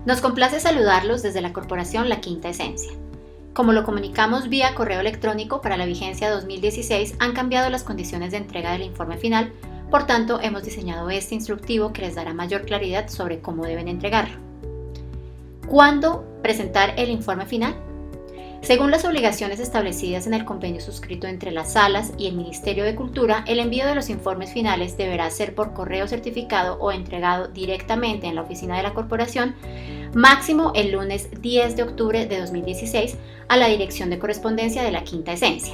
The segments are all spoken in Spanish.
Nos complace saludarlos desde la corporación La Quinta Esencia. Como lo comunicamos vía correo electrónico, para la vigencia 2016 han cambiado las condiciones de entrega del informe final, por tanto hemos diseñado este instructivo que les dará mayor claridad sobre cómo deben entregarlo. ¿Cuándo presentar el informe final? Según las obligaciones establecidas en el convenio suscrito entre las salas y el Ministerio de Cultura, el envío de los informes finales deberá ser por correo certificado o entregado directamente en la oficina de la corporación, máximo el lunes 10 de octubre de 2016, a la dirección de correspondencia de La Quinta Esencia,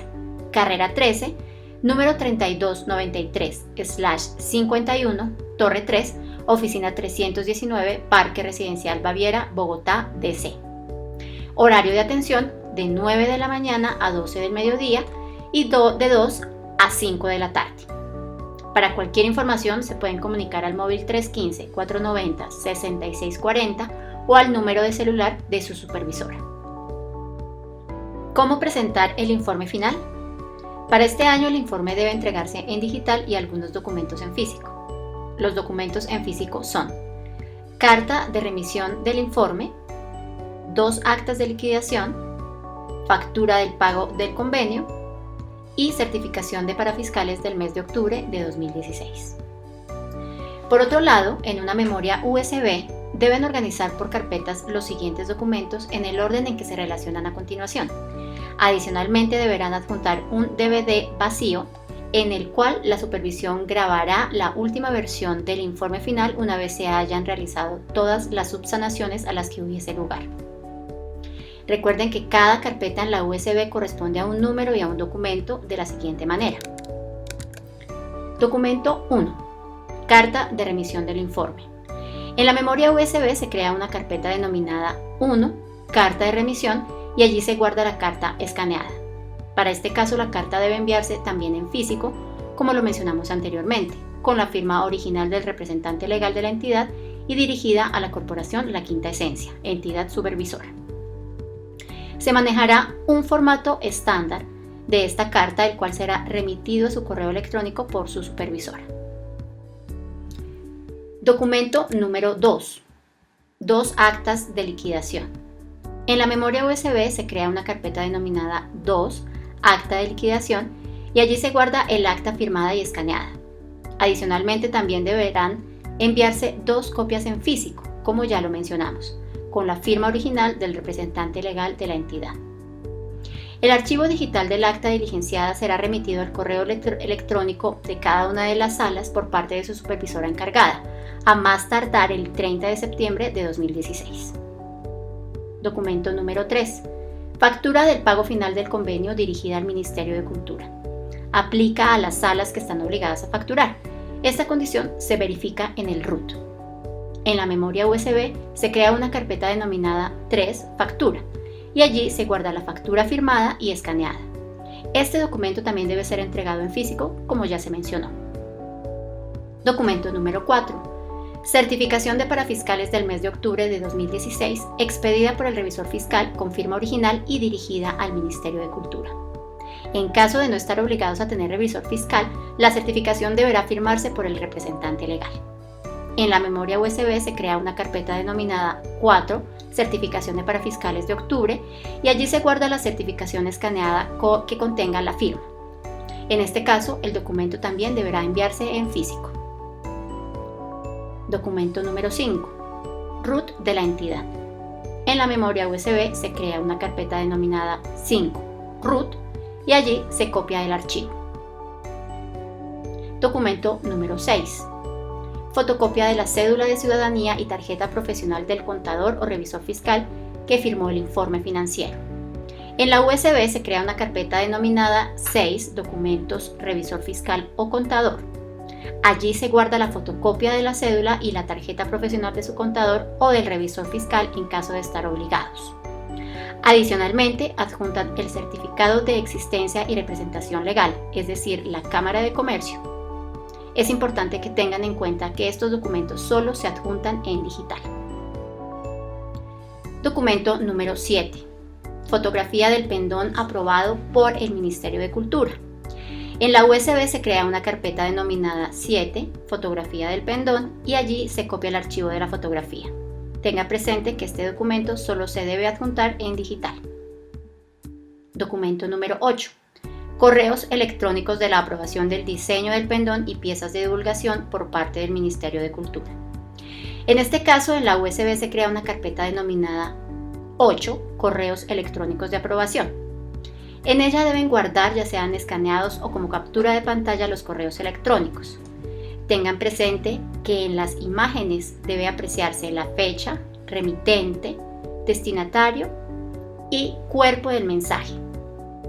carrera 13, número 3293/51, Torre 3, oficina 319, Parque Residencial Baviera, Bogotá, DC. Horario de atención de 9 de la mañana a 12 del mediodía y de 2 a 5 de la tarde. Para cualquier información se pueden comunicar al móvil 315-490-6640 o al número de celular de su supervisora. ¿Cómo presentar el informe final? Para este año el informe debe entregarse en digital y algunos documentos en físico. Los documentos en físico son: carta de remisión del informe, 2 actas de liquidación, factura del pago del convenio y certificación de parafiscales del mes de octubre de 2016. Por otro lado, en una memoria USB deben organizar por carpetas los siguientes documentos en el orden en que se relacionan a continuación. Adicionalmente, deberán adjuntar un DVD vacío en el cual la supervisión grabará la última versión del informe final una vez se hayan realizado todas las subsanaciones a las que hubiese lugar. Recuerden que cada carpeta en la USB corresponde a un número y a un documento de la siguiente manera. Documento 1. Carta de remisión del informe. En la memoria USB se crea una carpeta denominada 1, carta de remisión, y allí se guarda la carta escaneada. Para este caso la carta debe enviarse también en físico, como lo mencionamos anteriormente, con la firma original del representante legal de la entidad y dirigida a la corporación La Quinta Esencia, entidad supervisora. Se manejará un formato estándar de esta carta, el cual será remitido a su correo electrónico por su supervisora. Documento número 2. 2 actas de liquidación. En la memoria USB se crea una carpeta denominada 2, acta de liquidación, y allí se guarda el acta firmada y escaneada. Adicionalmente, también deberán enviarse 2 copias en físico, como ya lo mencionamos, con la firma original del representante legal de la entidad. El archivo digital del acta diligenciada será remitido al correo electrónico de cada una de las salas por parte de su supervisora encargada, a más tardar el 30 de septiembre de 2016. Documento número 3. Factura del pago final del convenio dirigida al Ministerio de Cultura. Aplica a las salas que están obligadas a facturar. Esta condición se verifica en el RUT. En la memoria USB se crea una carpeta denominada 3 Factura, y allí se guarda la factura firmada y escaneada. Este documento también debe ser entregado en físico, como ya se mencionó. Documento número 4. Certificación de parafiscales del mes de octubre de 2016, expedida por el revisor fiscal con firma original y dirigida al Ministerio de Cultura. En caso de no estar obligados a tener revisor fiscal, la certificación deberá firmarse por el representante legal. En la memoria USB se crea una carpeta denominada 4, certificación de parafiscales de octubre, y allí se guarda la certificación escaneada que contenga la firma. En este caso, el documento también deberá enviarse en físico. Documento número 5. RUT de la entidad. En la memoria USB se crea una carpeta denominada 5, RUT, y allí se copia el archivo. Documento número 6. Fotocopia de la cédula de ciudadanía y tarjeta profesional del contador o revisor fiscal que firmó el informe financiero. En la USB se crea una carpeta denominada 6 Documentos Revisor Fiscal o Contador. Allí se guarda la fotocopia de la cédula y la tarjeta profesional de su contador o del revisor fiscal en caso de estar obligados. Adicionalmente, adjuntan el certificado de existencia y representación legal, es decir, la Cámara de Comercio. Es importante que tengan en cuenta que estos documentos solo se adjuntan en digital. Documento número 7. Fotografía del pendón aprobado por el Ministerio de Cultura. En la USB se crea una carpeta denominada 7, fotografía del pendón, y allí se copia el archivo de la fotografía. Tenga presente que este documento solo se debe adjuntar en digital. Documento número 8. Correos electrónicos de la aprobación del diseño del pendón y piezas de divulgación por parte del Ministerio de Cultura. En este caso, en la USB se crea una carpeta denominada 8. Correos electrónicos de aprobación. En ella deben guardar, ya sean escaneados o como captura de pantalla, los correos electrónicos. Tengan presente que en las imágenes debe apreciarse la fecha, remitente, destinatario y cuerpo del mensaje,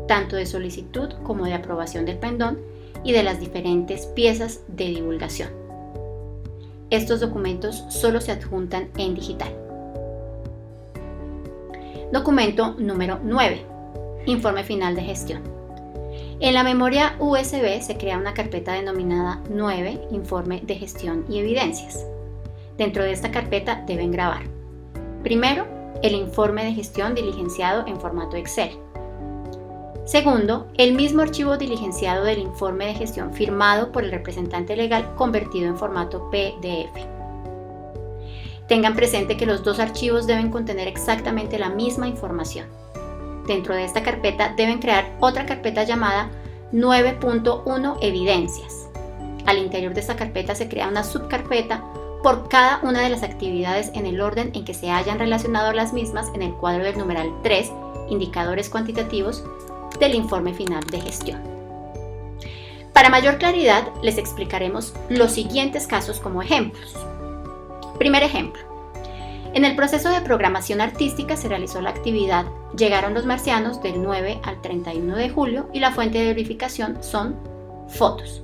tanto de solicitud como de aprobación del pendón y de las diferentes piezas de divulgación. Estos documentos solo se adjuntan en digital. Documento número 9. Informe final de gestión. En la memoria USB se crea una carpeta denominada 9, Informe de gestión y evidencias. Dentro de esta carpeta deben grabar: primero, el informe de gestión diligenciado en formato Excel. Segundo, el mismo archivo diligenciado del informe de gestión firmado por el representante legal convertido en formato PDF. Tengan presente que los dos archivos deben contener exactamente la misma información. Dentro de esta carpeta deben crear otra carpeta llamada 9.1 Evidencias. Al interior de esta carpeta se crea una subcarpeta por cada una de las actividades en el orden en que se hayan relacionado las mismas en el cuadro del numeral 3, indicadores cuantitativos del informe final de gestión. Para mayor claridad, les explicaremos los siguientes casos como ejemplos. Primer ejemplo. En el proceso de programación artística se realizó la actividad Llegaron los marcianos del 9 al 31 de julio y la fuente de verificación son fotos.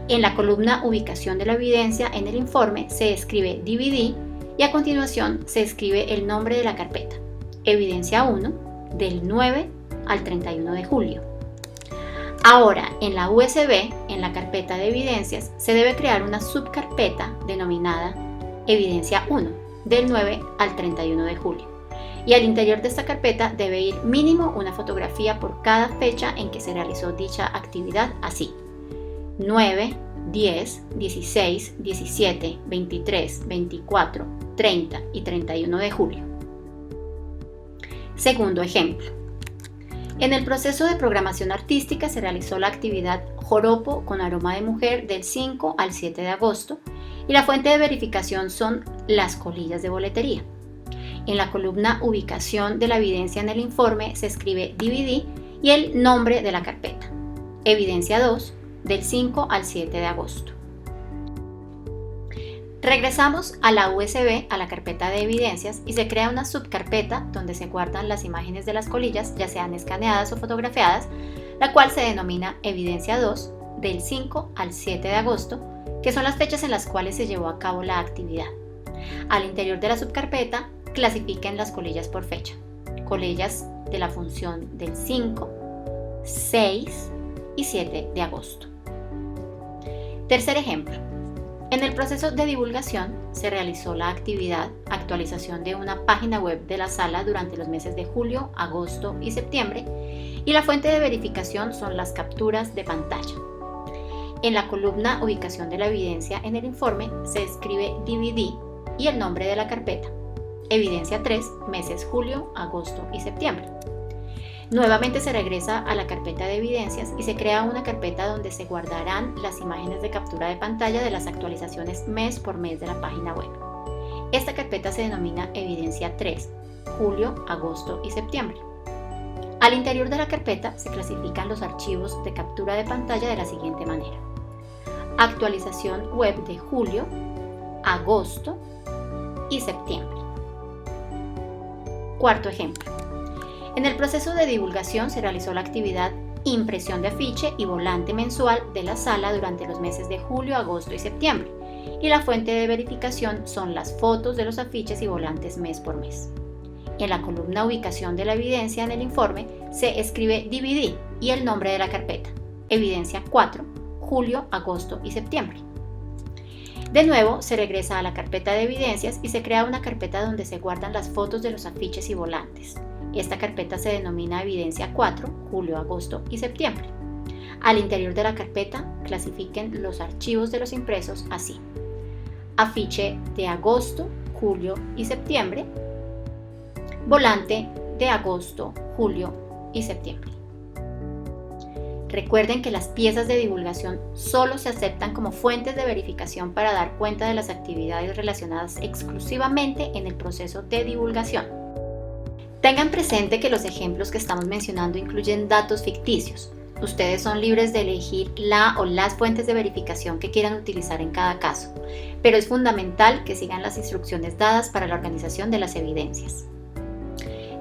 En la columna Ubicación de la evidencia en el informe se escribe DVD y a continuación se escribe el nombre de la carpeta, Evidencia 1, del 9 al 31 de julio. Ahora, en la USB, en la carpeta de evidencias, se debe crear una subcarpeta denominada Evidencia 1, del 9 al 31 de julio. Y al interior de esta carpeta debe ir mínimo una fotografía por cada fecha en que se realizó dicha actividad, así: 9, 10, 16, 17, 23, 24, 30 y 31 de julio. Segundo ejemplo. En el proceso de programación artística se realizó la actividad Joropo con aroma de mujer del 5 al 7 de agosto y la fuente de verificación son las colillas de boletería. En la columna Ubicación de la evidencia en el informe se escribe DVD y el nombre de la carpeta, Evidencia 2, del 5 al 7 de agosto. Regresamos a la USB, a la carpeta de evidencias, y se crea una subcarpeta donde se guardan las imágenes de las colillas, ya sean escaneadas o fotografiadas, la cual se denomina Evidencia 2, del 5 al 7 de agosto, que son las fechas en las cuales se llevó a cabo la actividad. Al interior de la subcarpeta, clasifiquen las colillas por fecha. Colillas de la función del 5, 6 y 7 de agosto. Tercer ejemplo. En el proceso de divulgación se realizó la actividad Actualización de una página web de la sala durante los meses de julio, agosto y septiembre, y la fuente de verificación son las capturas de pantalla. En la columna Ubicación de la evidencia en el informe se escribe DVD y el nombre de la carpeta, Evidencia 3, meses julio, agosto y septiembre. Nuevamente se regresa a la carpeta de evidencias y se crea una carpeta donde se guardarán las imágenes de captura de pantalla de las actualizaciones mes por mes de la página web. Esta carpeta se denomina Evidencia 3, julio, agosto y septiembre. Al interior de la carpeta se clasifican los archivos de captura de pantalla de la siguiente manera: actualización web de julio, agosto y septiembre. Cuarto ejemplo. En el proceso de divulgación se realizó la actividad Impresión de afiche y volante mensual de la sala durante los meses de julio, agosto y septiembre, y la fuente de verificación son las fotos de los afiches y volantes mes por mes. En la columna Ubicación de la evidencia en el informe se escribe DVD y el nombre de la carpeta, Evidencia 4, julio, agosto y septiembre. De nuevo, se regresa a la carpeta de evidencias y se crea una carpeta donde se guardan las fotos de los afiches y volantes. Esta carpeta se denomina Evidencia 4, julio, agosto y septiembre. Al interior de la carpeta, clasifiquen los archivos de los impresos así: afiche de agosto, julio y septiembre, volante de agosto, julio y septiembre. Recuerden que las piezas de divulgación solo se aceptan como fuentes de verificación para dar cuenta de las actividades relacionadas exclusivamente en el proceso de divulgación. Tengan presente que los ejemplos que estamos mencionando incluyen datos ficticios. Ustedes son libres de elegir la o las fuentes de verificación que quieran utilizar en cada caso, pero es fundamental que sigan las instrucciones dadas para la organización de las evidencias.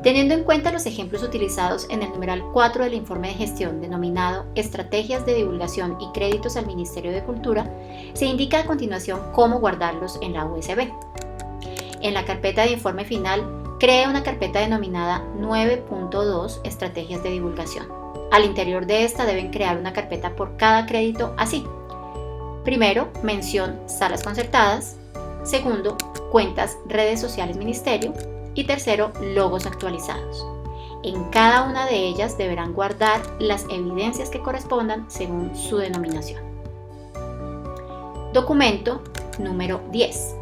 Teniendo en cuenta los ejemplos utilizados en el numeral 4 del informe de gestión denominado Estrategias de divulgación y créditos al Ministerio de Cultura, se indica a continuación cómo guardarlos en la USB. En la carpeta de informe final, cree una carpeta denominada 9.2 Estrategias de divulgación. Al interior de esta deben crear una carpeta por cada crédito así. Primero, mención salas concertadas. Segundo, cuentas redes sociales ministerio. Y tercero, logos actualizados. En cada una de ellas deberán guardar las evidencias que correspondan según su denominación. Documento número 10.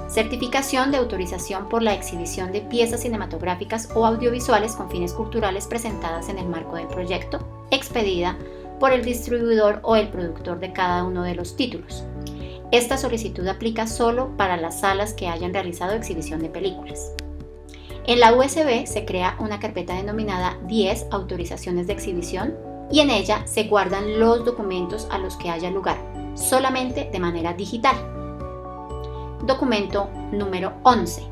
Certificación de autorización por la exhibición de piezas cinematográficas o audiovisuales con fines culturales presentadas en el marco del proyecto, expedida por el distribuidor o el productor de cada uno de los títulos. Esta solicitud aplica solo para las salas que hayan realizado exhibición de películas. En la USB se crea una carpeta denominada 10 autorizaciones de exhibición y en ella se guardan los documentos a los que haya lugar, solamente de manera digital. Documento número 11.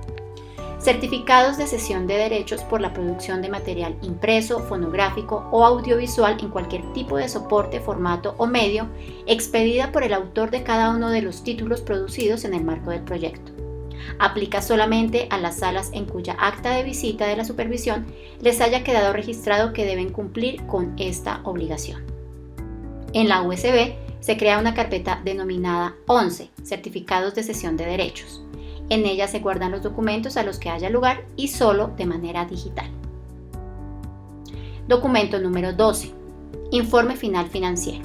Certificados de cesión de derechos por la producción de material impreso, fonográfico o audiovisual en cualquier tipo de soporte, formato o medio, expedida por el autor de cada uno de los títulos producidos en el marco del proyecto. Aplica solamente a las salas en cuya acta de visita de la supervisión les haya quedado registrado que deben cumplir con esta obligación. En la USB se crea una carpeta denominada 11, Certificados de cesión de derechos. En ella se guardan los documentos a los que haya lugar y solo de manera digital. Documento número 12. Informe final financiero.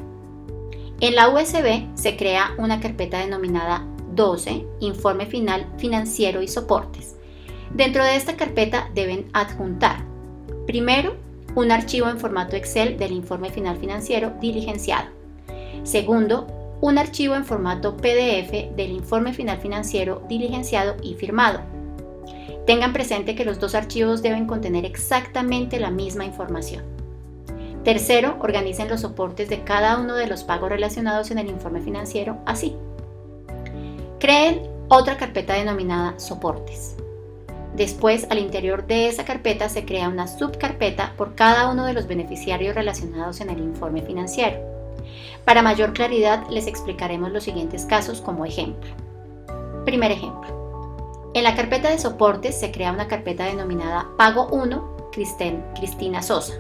En la USB se crea una carpeta denominada 12. Informe final financiero y soportes. Dentro de esta carpeta deben adjuntar, primero, un archivo en formato Excel del informe final financiero diligenciado. Segundo, un archivo en formato PDF del informe final financiero diligenciado y firmado. Tengan presente que los dos archivos deben contener exactamente la misma información. Tercero, organicen los soportes de cada uno de los pagos relacionados en el informe financiero así. Creen otra carpeta denominada soportes. Después, al interior de esa carpeta se crea una subcarpeta por cada uno de los beneficiarios relacionados en el informe financiero. Para mayor claridad, les explicaremos los siguientes casos como ejemplo. Primer ejemplo. En la carpeta de soportes se crea una carpeta denominada Pago 1, Cristina Sosa.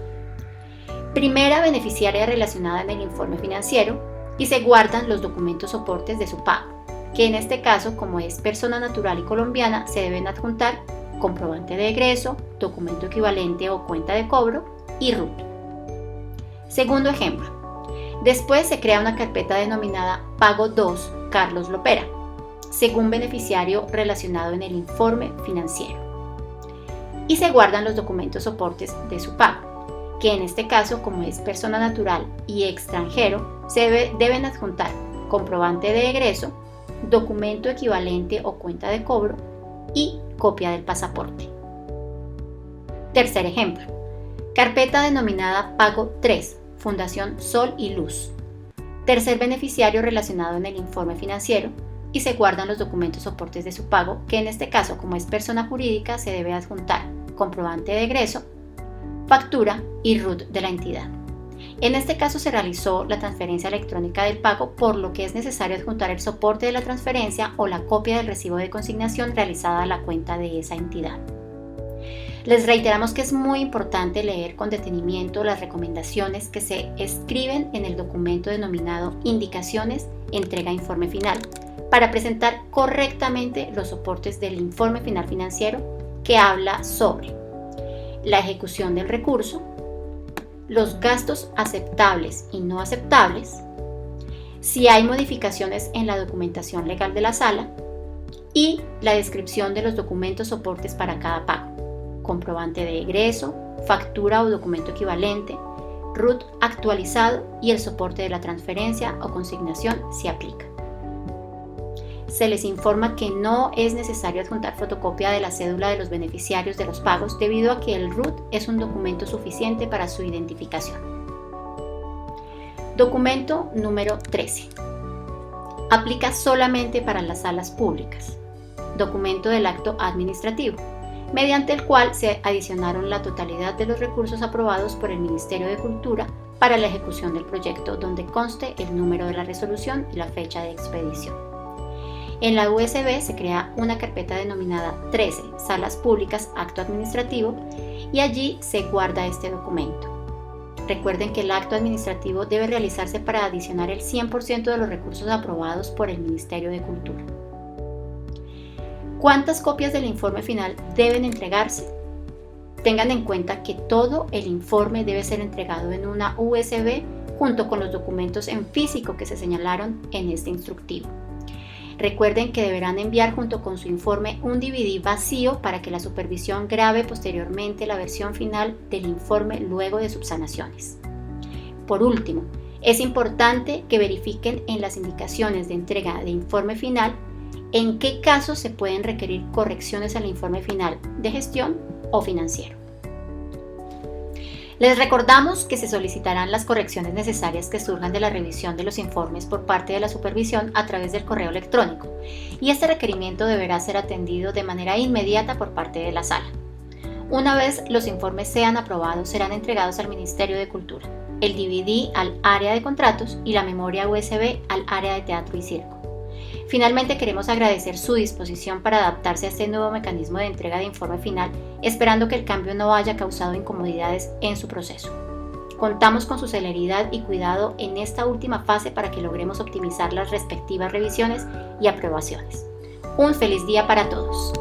Primera beneficiaria relacionada en el informe financiero y se guardan los documentos soportes de su pago, que en este caso, como es persona natural y colombiana, se deben adjuntar comprobante de egreso, documento equivalente o cuenta de cobro y RUT. Segundo ejemplo. Después se crea una carpeta denominada Pago 2, Carlos Lopera, según beneficiario relacionado en el informe financiero. Y se guardan los documentos soportes de su pago, que en este caso, como es persona natural y extranjero, deben adjuntar comprobante de egreso, documento equivalente o cuenta de cobro y copia del pasaporte. Tercer ejemplo. Carpeta denominada Pago 3, Fundación Sol y Luz. Tercer beneficiario relacionado en el informe financiero y se guardan los documentos soportes de su pago, que en este caso, como es persona jurídica, se debe adjuntar comprobante de egreso, factura y RUT de la entidad. En este caso se realizó la transferencia electrónica del pago, por lo que es necesario adjuntar el soporte de la transferencia o la copia del recibo de consignación realizada a la cuenta de esa entidad. Les reiteramos que es muy importante leer con detenimiento las recomendaciones que se escriben en el documento denominado Indicaciones, entrega informe final, para presentar correctamente los soportes del informe final financiero que habla sobre la ejecución del recurso, los gastos aceptables y no aceptables, si hay modificaciones en la documentación legal de la sala, y la descripción de los documentos soportes para cada pago, comprobante de egreso, factura o documento equivalente, RUT actualizado y el soporte de la transferencia o consignación si aplica. Se les informa que no es necesario adjuntar fotocopia de la cédula de los beneficiarios de los pagos debido a que el RUT es un documento suficiente para su identificación. Documento número 13. Aplica solamente para las salas públicas. Documento del acto administrativo, mediante el cual se adicionaron la totalidad de los recursos aprobados por el Ministerio de Cultura para la ejecución del proyecto, donde conste el número de la resolución y la fecha de expedición. En la USB se crea una carpeta denominada 13, Salas Públicas, Acto Administrativo, y allí se guarda este documento. Recuerden que el acto administrativo debe realizarse para adicionar el 100% de los recursos aprobados por el Ministerio de Cultura. ¿Cuántas copias del informe final deben entregarse? Tengan en cuenta que todo el informe debe ser entregado en una USB junto con los documentos en físico que se señalaron en este instructivo. Recuerden que deberán enviar junto con su informe un DVD vacío para que la supervisión grabe posteriormente la versión final del informe luego de subsanaciones. Por último, es importante que verifiquen en las indicaciones de entrega de informe final en qué casos se pueden requerir correcciones al informe final de gestión o financiero. Les recordamos que se solicitarán las correcciones necesarias que surjan de la revisión de los informes por parte de la supervisión a través del correo electrónico, y este requerimiento deberá ser atendido de manera inmediata por parte de la sala. Una vez los informes sean aprobados, serán entregados al Ministerio de Cultura, el DVD al área de contratos y la memoria USB al área de teatro y circo. Finalmente, queremos agradecer su disposición para adaptarse a este nuevo mecanismo de entrega de informe final, esperando que el cambio no haya causado incomodidades en su proceso. Contamos con su celeridad y cuidado en esta última fase para que logremos optimizar las respectivas revisiones y aprobaciones. Un feliz día para todos.